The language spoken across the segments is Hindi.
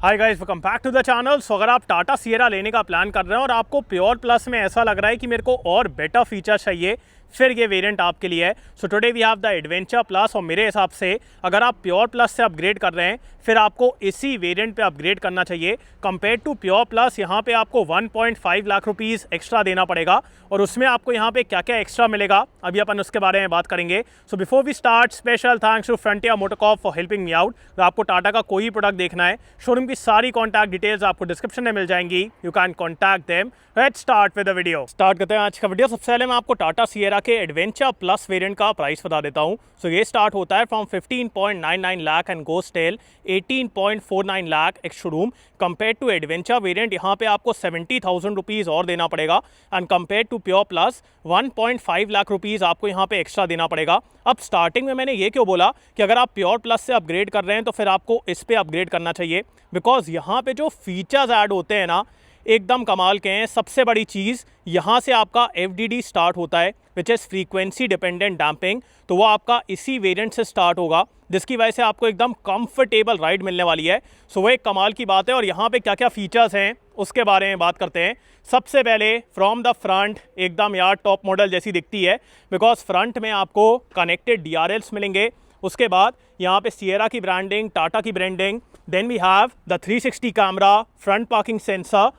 Hi guys, welcome back to the channel. So अगर आप टाटा सिएरा लेने का प्लान कर रहे हैं और आपको प्योर प्लस में ऐसा लग रहा है कि मेरे को और बेटर फीचर चाहिए, फिर ये वेरिएंट आपके लिए है। So today we have the adventure plus. और मेरे हिसाब से अगर आप प्योर प्लस से अपग्रेड कर रहे हैं फिर आपको इसी वेरिएंट पे अपग्रेड करना चाहिए। कंपेयर टू प्योर प्लस यहाँ पे आपको 1.5 लाख रुपीज़ एक्स्ट्रा देना पड़ेगा और उसमें आपको यहाँ पे क्या क्या एक्स्ट्रा मिलेगा अभी अपन उसके बारे में बात करेंगे। So before we start, special thanks to Frontier Motorcorp for helping me out. अगर आपको टाटा का कोई प्रोडक्ट देखना है, शोरूम की सारी कॉन्टैक्ट डिटेल्स आपको डिस्क्रिप्शन में मिल जाएंगी। You can contact them. Let's start with the video. Start करते हैं आज का वीडियो। सबसे पहले मैं आपको टाटा सिएरा के एडवेंचर प्लस वेरिएंट का प्राइस बता देता हूँ। सो ये स्टार्ट होता है from 15.99 lakh and goes till 18.49 lakh ex showroom. Compare to adventure variant यहाँ पे आपको 70,000 रुपीज़ और देना पड़ेगा and compare to pure plus 1.5 lakh rupees आपको यहाँ पे एक्स्ट्रा देना पड़ेगा। अब स्टार्टिंग में मैंने ये क्यों बोला कि अगर आप प्योर प्लस से अपग्रेड कर रहे हैं तो फिर आपको इस पे अपग्रेड करना चाहिए, बिकॉज यहाँ पे जो फीचर्स ऐड होते हैं ना एकदम कमाल के हैं। सबसे बड़ी चीज़ यहाँ से आपका FDD स्टार्ट होता है, which is frequency dependent damping. तो वो आपका इसी वेरिएंट से स्टार्ट होगा, जिसकी वजह से आपको एकदम कंफर्टेबल राइड मिलने वाली है। सो वो एक कमाल की बात है। और यहाँ पे क्या क्या फीचर्स हैं उसके बारे में बात करते हैं। सबसे पहले फ्रॉम द फ्रंट एकदम यार टॉप मॉडल जैसी दिखती है, बिकॉज फ्रंट में आपको कनेक्टेड DRLs मिलेंगे। उसके बाद यहाँ पे सिएरा की ब्रांडिंग, टाटा की branding, then we have the 360 camera, front parking sensor.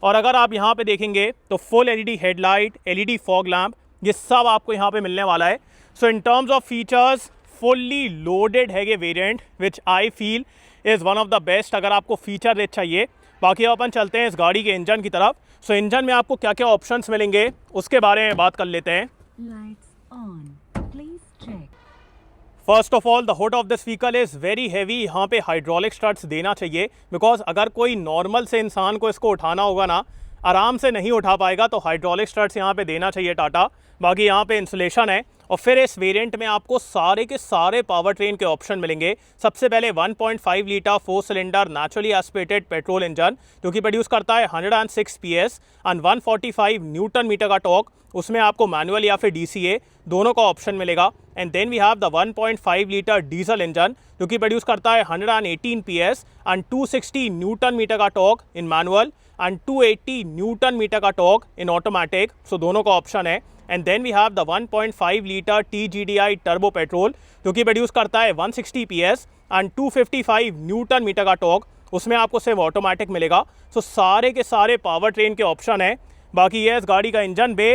और अगर आप यहाँ पे देखेंगे तो full LED headlight, LED fog lamp, ये सब आपको यहाँ पे मिलने वाला है। So in terms of features fully loaded है ये variant, which I feel is one of the best अगर आपको फीचर रेट चाहिए। बाकी अपन चलते हैं इस गाड़ी के इंजन की तरफ। सो इंजन में आपको क्या क्या ऑप्शंस मिलेंगे उसके बारे में बात कर लेते हैं। First of all, the hood of this vehicle is very heavy. यहाँ पे हाइड्रोलिक स्ट्रट्स देना चाहिए, बिकॉज अगर कोई नॉर्मल से इंसान को इसको उठाना होगा ना, आराम से नहीं उठा पाएगा, तो हाइड्रोलिक स्ट्रट्स यहाँ पे देना चाहिए टाटा। बाकी यहाँ पे इंसुलेशन है। और फिर इस वेरिएंट में आपको सारे के सारे पावर ट्रेन के ऑप्शन मिलेंगे। सबसे पहले 1.5 litre 4 cylinder naturally aspirated petrol engine, जो कि प्रोड्यूस करता है 106 PS एंड 145 न्यूटन मीटर का टॉर्क। उसमें आपको मैनुअल या फिर DCA दोनों का ऑप्शन मिलेगा। And then we have the 1.5 litre diesel engine, जो कि प्रोड्यूस करता है 118 PS एंड 260 न्यूटन मीटर का torque in manual and 280 newton metre का टॉर्क इन ऑटोमेटिक। सो दोनों का ऑप्शन है। And then we have the 1.5 litre TGDI turbo petrol, जो कि प्रोड्यूस करता है 160 PS एंड 255 न्यूटन मीटर का टॉर्क। उसमें आपको सिर्फ ऑटोमेटिक मिलेगा। सो सारे के सारे पावर ट्रेन के ऑप्शन है। बाकी ये इस गाड़ी का engine bay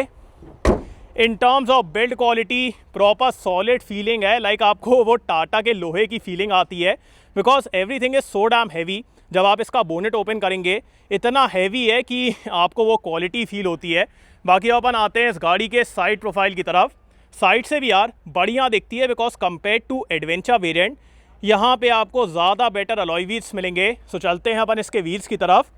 in terms of build quality proper solid feeling है। लाइक आपको वो टाटा के लोहे की फीलिंग आती है, because everything is so damn heavy. जब आप इसका बोनेट ओपन करेंगे इतना हैवी है कि आपको वो क्वालिटी फील होती है। बाकी अपन आते हैं इस गाड़ी के साइड प्रोफाइल की तरफ। साइड से भी यार बढ़िया दिखती है, because compare to adventure variant यहाँ पे आपको ज़्यादा बेटर अलॉय व्हील्स मिलेंगे। सो चलते हैं अपन इसके व्हील्स की तरफ।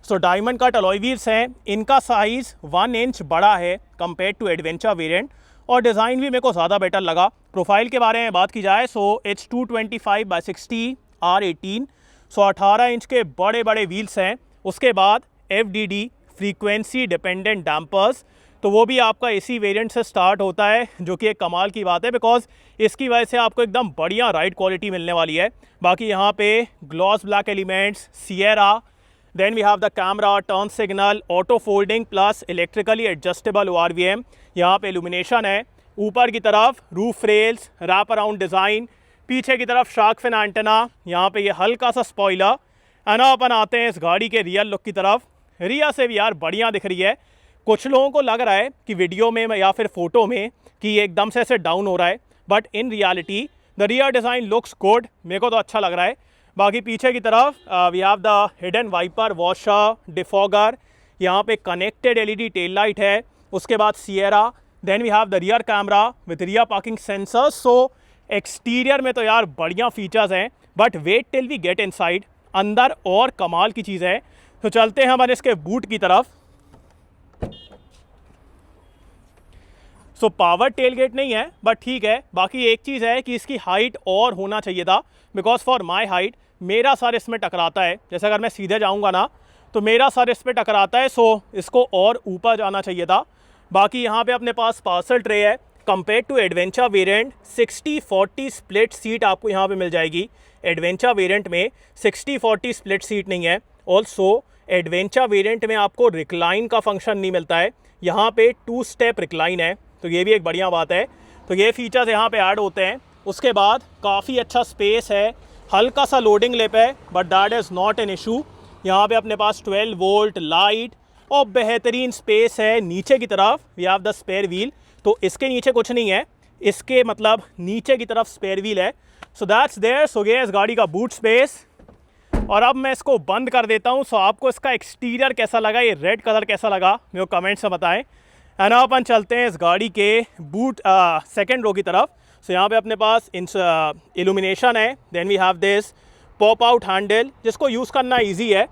So diamond cut alloy wheels हैं। इनका साइज़ 1 इंच बड़ा है कंपेयर टू एडवेंचर वेरिएंट, और डिज़ाइन भी मेरे को ज़्यादा बेटर लगा। प्रोफाइल के बारे में बात की जाए, सो H 225/60 R18, सो 18 इंच के बड़े बड़े व्हील्स हैं। उसके बाद FDD फ्रीक्वेंसी डिपेंडेंट डैम्पर्स, तो वो भी आपका इसी वेरिएंट से स्टार्ट होता है, जो कि एक कमाल की बात है, बिकॉज इसकी वजह से आपको एकदम बढ़िया राइड क्वालिटी मिलने वाली है। बाकी यहाँ पे gloss black elements, Sierra, then we have the camera, turn signal, auto folding plus electrically adjustable ORVM। यहाँ पे इल्यूमिनेशन है। ऊपर की तरफ roof rails, wrap around design, पीछे की तरफ शार्क फिन एंटेना, यहाँ पे ये हल्का सा स्पॉइलर। है ना। अपन आते हैं इस गाड़ी के रियल लुक की तरफ। रिया से भी यार बढ़िया दिख रही है। कुछ लोगों को लग रहा है कि वीडियो में या फिर फोटो में कि ये एकदम से ऐसे डाउन हो रहा है, but in reality the rear design looks good. मेरे को तो अच्छा लग रहा है। बाकी पीछे की तरफ we have the hidden wiper, washer, defogger, यहाँ पे कनेक्टेड LED टेल लाइट है। उसके बाद Sierra, then we have the rear camera with rear parking sensor. So exterior में तो यार बढ़िया फीचर्स हैं, but wait till we get inside. अंदर और कमाल की चीज़ है। तो चलते हैं हमारे इसके बूट की तरफ। सो पावर टेलगेट नहीं है, बट ठीक है। बाकी एक चीज़ है कि इसकी हाइट और होना चाहिए था, बिकॉज फॉर माई हाइट मेरा सर इसमें टकराता है। जैसे अगर मैं सीधे जाऊंगा ना तो मेरा सर इस पर टकराता है। सो इसको और ऊपर जाना चाहिए था। बाकी यहाँ पे अपने पास पार्सल ट्रे है। Compare to adventure variant 60-40 split seat आपको यहाँ पे मिल जाएगी। एडवेंचर वेरिएंट में 60-40 स्प्लिट सीट नहीं है। ऑल्सो एडवेंचर वेरिएंट में आपको रिक्लाइन का फंक्शन नहीं मिलता है, यहाँ पे 2 स्टेप रिक्लाइन है, तो ये भी एक बढ़िया बात है। तो ये फीचर्स यहाँ पे ऐड होते हैं। उसके बाद काफ़ी अच्छा स्पेस है, हल्का सा लोडिंग लिप है, but that is not an issue. यहाँ पे अपने पास 12 वोल्ट लाइट और बेहतरीन स्पेस है। नीचे की तरफ we have the spare wheel, तो इसके नीचे कुछ नहीं है, इसके मतलब नीचे की तरफ स्पेयर व्हील है। So that's there. सो ये इस गाड़ी का बूट स्पेस। और अब मैं इसको बंद कर देता हूँ। सो आपको इसका एक्सटीरियर कैसा लगा, ये रेड कलर कैसा लगा, मेरे को कमेंट्स में बताएं। एंड अब अपन चलते हैं इस गाड़ी के बूट सेकेंड रो की तरफ। सो यहाँ पे अपने पास इल्यूमिनेशन है। Then we have this pop out handle, जिसको यूज़ करना ईजी है।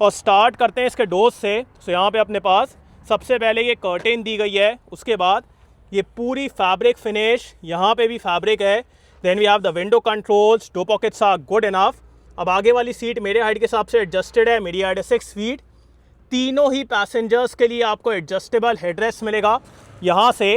और स्टार्ट करते हैं इसके डोर्स से। सो यहाँ पे अपने पास सबसे पहले ये कर्टेन दी गई है, उसके बाद ये पूरी फैब्रिक फिनिश, यहाँ पे भी फैब्रिक है। Then we have the window controls, door pockets are good enough. अब आगे वाली सीट मेरे हाइट के हिसाब से एडजस्टेड है, मेरी हाइट है 6 फीट। तीनों ही पैसेंजर्स के लिए आपको एडजस्टेबल हेडरेस्ट मिलेगा। यहाँ से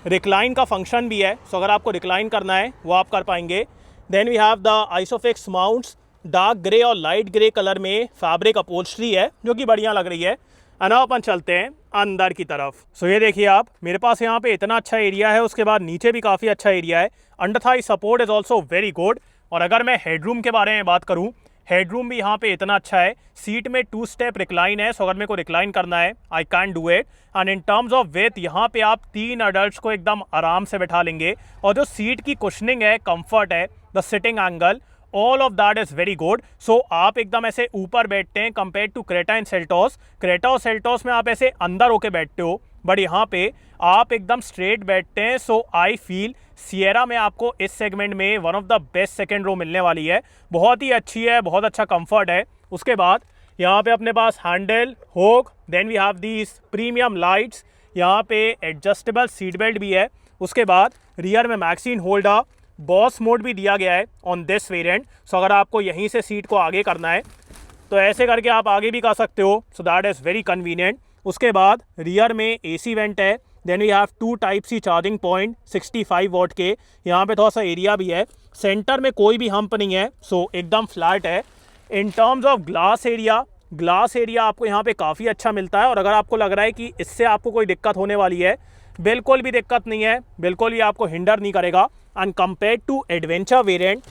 रिक्लाइन का फंक्शन भी है, सो अगर आपको रिक्लाइन करना है वो आप कर पाएंगे। Then we have the isofix mounts, dark grey और लाइट ग्रे कलर में फैब्रिक अपहोल्स्ट्री है, जो कि बढ़िया लग रही है। अब अपन चलते हैं अंदर की तरफ। सो ये देखिए आप, मेरे पास यहाँ पे इतना अच्छा एरिया है, उसके बाद नीचे भी काफ़ी अच्छा एरिया है। Under Thai support is also very good. और अगर मैं हेडरूम के बारे में बात करूँ, हेडरूम भी यहाँ पे इतना अच्छा है। सीट में 2 स्टेप रिक्लाइन है, सो अगर मेरे को रिक्लाइन करना है I can do it. And in terms of with, यहाँ पे आप 3 अडल्ट्स को एकदम आराम से बैठा लेंगे। और जो सीट की कुशनिंग है, कंफर्ट है, the seating angle, all of that is very good. So आप एकदम ऐसे ऊपर बैठते हैं compare to Creta and Seltos. Creta और सेल्टोस में आप ऐसे अंदर होके बैठते हो, बट यहाँ पे आप एकदम स्ट्रेट बैठते हैं। सो आई फील सिएरा में आपको इस सेगमेंट में one of the best second row मिलने वाली है। बहुत ही अच्छी है, बहुत अच्छा कंफर्ट है। उसके बाद यहाँ पे अपने पास handle hook, then we have these premium lights, यहाँ पे एडजस्टेबल सीट बेल्ट भी है। उसके बाद रियर में मैगजीन होल्डर, बॉस मोड भी दिया गया है ऑन दिस वेरिएंट। सो अगर आपको यहीं से सीट को आगे करना है तो ऐसे करके आप आगे भी कर सकते हो, so that is very convenient. उसके बाद रियर में AC वेंट है। Then we have 2 type C charging point 65 watt के, यहाँ पे थोड़ा सा एरिया भी है। सेंटर में कोई भी हम्प नहीं है, सो एकदम फ्लैट है। इन टर्म्स ऑफ ग्लास एरिया आपको यहाँ पे काफ़ी अच्छा मिलता है। और अगर आपको लग रहा है कि इससे आपको कोई दिक्कत होने वाली है, बिल्कुल भी दिक्कत नहीं है, बिल्कुल भी आपको हिंडर नहीं करेगा। And compare to adventure variant,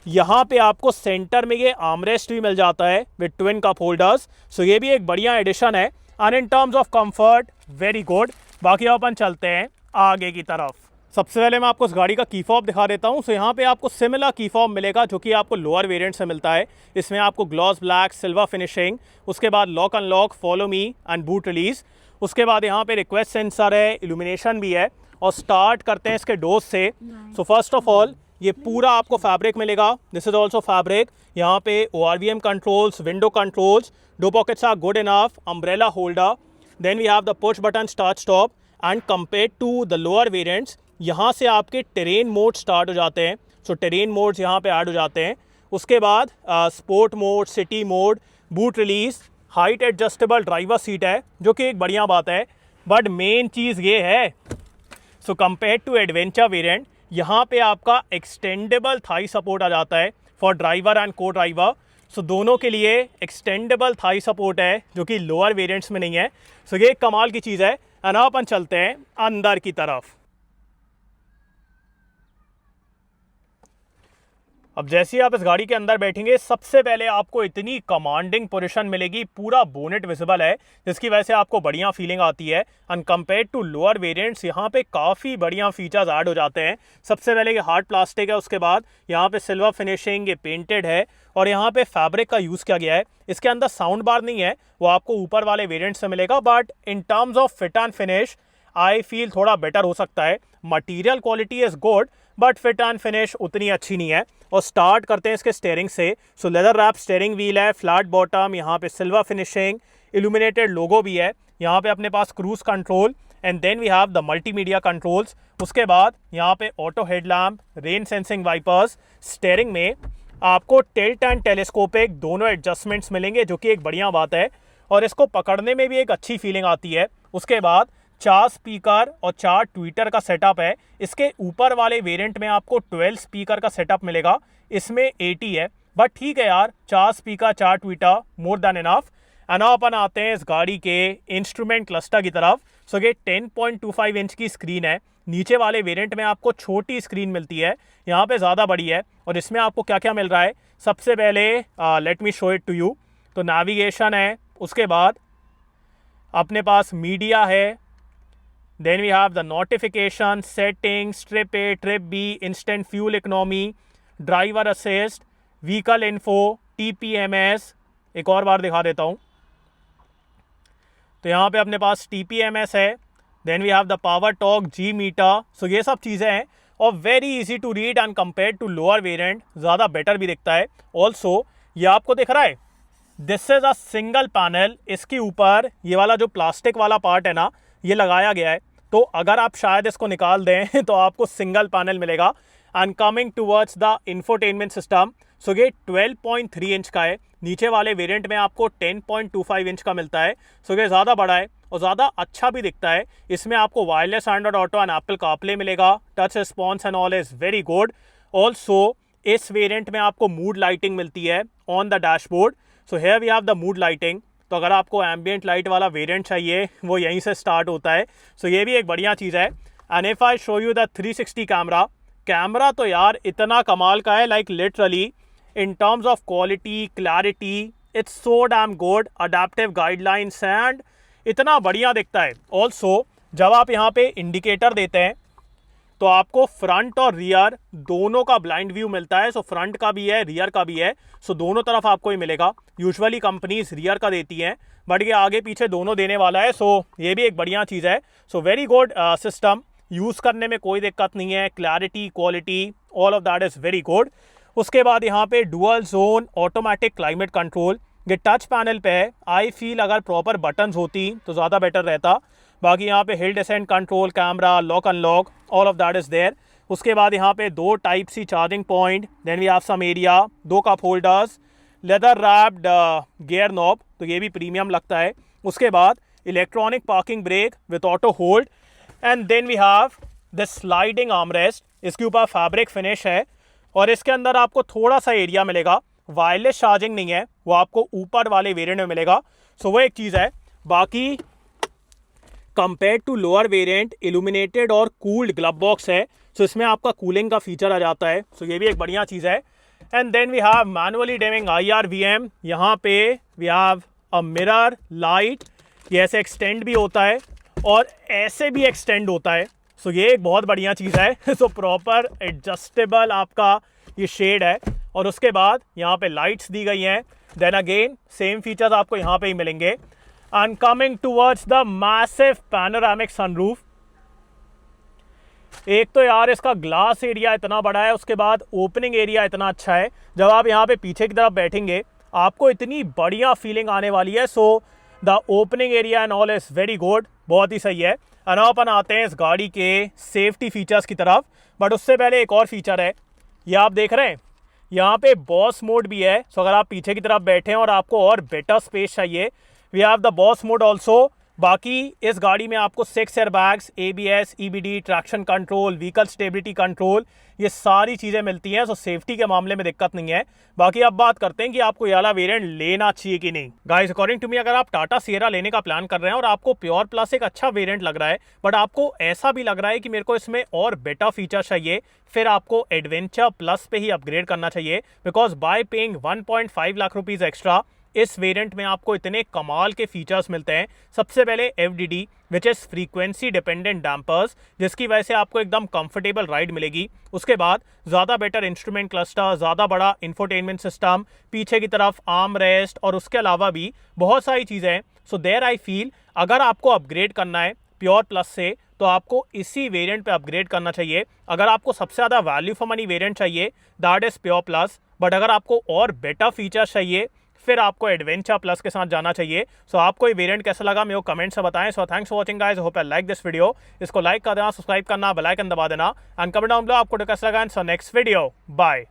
यहाँ पे आपको सेंटर में ये आर्मरेस्ट भी मिल जाता है विद ट्विन कप होल्डर्स। सो ये भी एक बढ़िया एडिशन है। And in terms of comfort very good. बाकी अपन चलते हैं आगे की तरफ। सबसे पहले मैं आपको इस गाड़ी का की फॉब दिखा देता हूँ। सो यहाँ पे आपको सिमिलर की फॉब मिलेगा जो कि आपको लोअर वेरिएंट से मिलता है। इसमें आपको ग्लॉस ब्लैक, सिल्वर फिनिशिंग, उसके बाद lock unlock, follow me and boot release. उसके बाद यहाँ पे रिक्वेस्ट सेंसर है, इल्यूमिनेशन भी है। और स्टार्ट करते हैं इसके डोर्स से। सो फर्स्ट ऑफ ऑल ये पूरा आपको फैब्रिक मिलेगा, दिस इज ऑल्सो फैब्रिक। यहाँ पे ORVM controls, window controls, door pockets are good enough, umbrella holder. Then we have the push button start stop. And compare to the lower variants, यहाँ से आपके टेरेन मोड स्टार्ट हो जाते हैं। सो टेरेन मोड्स यहाँ पे ऐड हो जाते हैं। उसके बाद sport mode, city mode, boot release, height adjustable driver seat है, जो कि एक बढ़िया बात है। बट मेन चीज़ ये है, so compare to adventure variant, यहाँ पे आपका एक्सटेंडेबल थाई सपोर्ट आ जाता है for driver and co driver. So दोनों के लिए एक्सटेंडेबल थाई सपोर्ट है, जो कि लोअर वेरिएंट्स में नहीं है। सो ये एक कमाल की चीज़ है। एंड अब अपन चलते हैं अंदर की तरफ। अब जैसे ही आप इस गाड़ी के अंदर बैठेंगे, सबसे पहले आपको इतनी कमांडिंग पोजीशन मिलेगी, पूरा बोनेट विजिबल है, जिसकी वजह से आपको बढ़िया फीलिंग आती है। And compare to lower variants, यहाँ पे काफ़ी बढ़िया फीचर्स ऐड हो जाते हैं। सबसे पहले ये हार्ड प्लास्टिक है, उसके बाद यहाँ पे सिल्वर फिनिशिंग, ये पेंटेड है, और यहाँ पे फैब्रिक का यूज़ किया गया है। इसके अंदर साउंड बार नहीं है, वो आपको ऊपर वाले वेरिएंट से मिलेगा। But in terms of fit and finish I feel थोड़ा बेटर हो सकता है। Material quality is good, but fit and finish उतनी अच्छी नहीं है। और स्टार्ट करते हैं इसके स्टीयरिंग से। सो लेदर रैप स्टीयरिंग व्हील है, फ्लैट बॉटम, यहाँ पे सिल्वर फिनिशिंग, इल्यूमिनेटेड लोगो भी है। यहाँ पे अपने पास cruise control, and then we have the multimedia controls. उसके बाद यहाँ पे auto headlamp, rain sensing wipers. Steering में आपको टिल्ट एंड टेलीस्कोपिक दोनों एडजस्टमेंट्स मिलेंगे, जो कि एक बढ़िया बात है, और इसको पकड़ने में भी एक अच्छी फीलिंग आती है। उसके बाद 4 स्पीकर और 4 ट्विटर का सेटअप है। इसके ऊपर वाले वेरिएंट में आपको 12 स्पीकर का सेटअप मिलेगा, इसमें 80 है, बट ठीक है यार, 4 speaker 4 tweeter more than enough. And अपन आते हैं इस गाड़ी के इंस्ट्रूमेंट क्लस्टर की तरफ। सो ये 10.25 इंच की स्क्रीन है। नीचे वाले वेरिएंट में आपको छोटी स्क्रीन मिलती है, यहाँ पे ज़्यादा बड़ी है। और इसमें आपको क्या क्या मिल रहा है, सबसे पहले let me show it to you. तो नेविगेशन है, उसके बाद अपने पास मीडिया है, then we have the notification, settings, trip A, trip B, instant fuel economy, driver assist, vehicle info, TPMS। एक और बार दिखा देता हूँ। तो यहाँ पे अपने पास TPMS है, then we have the power torque, G meter. So ये सब चीज़ें हैं और very easy to read and compare to lower variant, ज़्यादा बेटर भी दिखता है। ऑल्सो ये आपको दिख रहा है, this is a single panel. इसके ऊपर ये वाला जो प्लास्टिक वाला पार्ट है ना, ये लगाया गया है। तो अगर आप शायद इसको निकाल दें तो आपको सिंगल पैनल मिलेगा। And coming towards the infotainment system, so ये 12.3 इंच का है। नीचे वाले वेरिएंट में आपको 10.25 इंच का मिलता है। सो ये ज़्यादा बड़ा है और ज़्यादा अच्छा भी दिखता है। इसमें आपको wireless Android Auto and Apple CarPlay मिलेगा। Touch response and all is very good. Also इस वेरिएंट में आपको मूड लाइटिंग मिलती है on the dashboard. So here we have the mood lighting. तो अगर आपको एम्बियंट लाइट वाला वेरिएंट चाहिए, वो यहीं से स्टार्ट होता है। सो ये भी एक बढ़िया चीज़ है। And if I show you the 360 camera तो यार इतना कमाल का है, like literally in terms of quality, clarity, it's so damn good, adaptive guidelines and इतना बढ़िया दिखता है। ऑल्सो जब आप यहाँ पे इंडिकेटर देते हैं तो आपको फ्रंट और रियर दोनों का ब्लाइंड व्यू मिलता है। सो फ्रंट का भी है, रियर का भी है। सो दोनों तरफ आपको ही मिलेगा। यूजुअली कंपनीज रियर का देती हैं, बट ये आगे पीछे दोनों देने वाला है। सो ये भी एक बढ़िया चीज़ है। So very good system, use करने में कोई दिक्कत नहीं है। Clarity, quality, all of that is very good. उसके बाद यहाँ पे dual zone automatic climate control, ये टच पैनल पे है। आई फील अगर प्रॉपर बटन्स होती तो ज़्यादा बेटर रहता। बाकी यहाँ पे hill descent control, camera, lock unlock, all of that is there. उसके बाद यहाँ पे 2 type C charging point, then we have some area, 2 cup holders, leather wrapped gear knob, तो ये भी प्रीमियम लगता है। उसके बाद electronic parking brake with auto hold, and then we have the sliding armrest. इसके ऊपर फैब्रिक फिनिश है और इसके अंदर आपको थोड़ा सा एरिया मिलेगा। वायरलेस चार्जिंग नहीं है, वो आपको ऊपर वाले वेरिएंट में मिलेगा। सो वो एक चीज़ है। बाकी compare to lower variant, illuminated और कूल्ड ग्लब बॉक्स है। सो इसमें आपका कूलिंग का फीचर आ जाता है। सो ये भी एक बढ़िया चीज़ है। And then we have manually dimming IRVM। यहाँ पे we have a mirror light, ये ऐसे एक्सटेंड भी होता है और ऐसे भी एक्सटेंड होता है। सो ये एक बहुत बढ़िया चीज़ है। सो प्रॉपर एडजस्टेबल आपका ये शेड है। और उसके बाद यहाँ पे लाइट्स दी गई हैं। देन अगेन सेम फीचर्स आपको यहाँ पे ही मिलेंगे। And coming towards the massive panoramic sunroof, एक तो यार इसका ग्लास एरिया इतना बड़ा है, उसके बाद ओपनिंग एरिया इतना अच्छा है। जब आप यहाँ पे पीछे की तरफ बैठेंगे आपको इतनी बढ़िया फीलिंग आने वाली है। So the opening area and all is very good, बहुत ही सही है। और अपन आते हैं इस गाड़ी के सेफ्टी फीचर्स की तरफ, बट उससे पहले एक और फीचर है, ये आप देख रहे हैं यहाँ पे बॉस मोड भी है। सो अगर आप पीछे की तरफ बैठे हैं और आपको और बेटर स्पेस चाहिए, we have the boss mode also. बाकी इस गाड़ी में आपको 6 airbags, ABS, EBD, traction control, vehicle stability control, ये सारी चीज़ें मिलती हैं। सो सेफ्टी के मामले में दिक्कत नहीं है। बाकी अब बात करते हैं कि आपको ये वाला वेरिएंट लेना चाहिए कि नहीं। गाइस अकॉर्डिंग टू मी, अगर आप टाटा सियरा लेने का प्लान कर रहे हैं और आपको प्योर प्लस एक अच्छा वेरिएंट लग रहा है, बट आपको ऐसा भी लग रहा है कि मेरे को इसमें और बेटर फीचर चाहिए, फिर आपको एडवेंचर प्लस पे ही अपग्रेड करना चाहिए। Because by paying 1.5 lakh rupees extra, इस वेरिएंट में आपको इतने कमाल के फीचर्स मिलते हैं। सबसे पहले FDD which is frequency dependent dampers, जिसकी वजह से आपको एकदम कंफर्टेबल राइड मिलेगी। उसके बाद ज़्यादा बेटर इंस्ट्रूमेंट क्लस्टर, ज़्यादा बड़ा इंफोटेनमेंट सिस्टम, पीछे की तरफ आर्म रेस्ट और उसके अलावा भी बहुत सारी चीज़ें हैं। सो देयर आई फील अगर आपको अपग्रेड करना है प्योर प्लस से, तो आपको इसी वेरिएंट पे अपग्रेड करना चाहिए। अगर आपको सबसे ज़्यादा वैल्यू फॉर मनी वेरिएंट चाहिए, that is pure plus. But अगर आपको और बेटर फीचर्स चाहिए, फिर आपको एडवेंचर प्लस के साथ जाना चाहिए। सो आपको ये वेरिएंट कैसा लगा मेरे को कमेंट से बताएं। So thanks for watching guys, hope you like this video. इसको लाइक कर देना, सब्सक्राइब करना, बेल आइकन दबा देना एंड कमेंट डाउन बिलो आपको कैसा लगा। So next video, bye.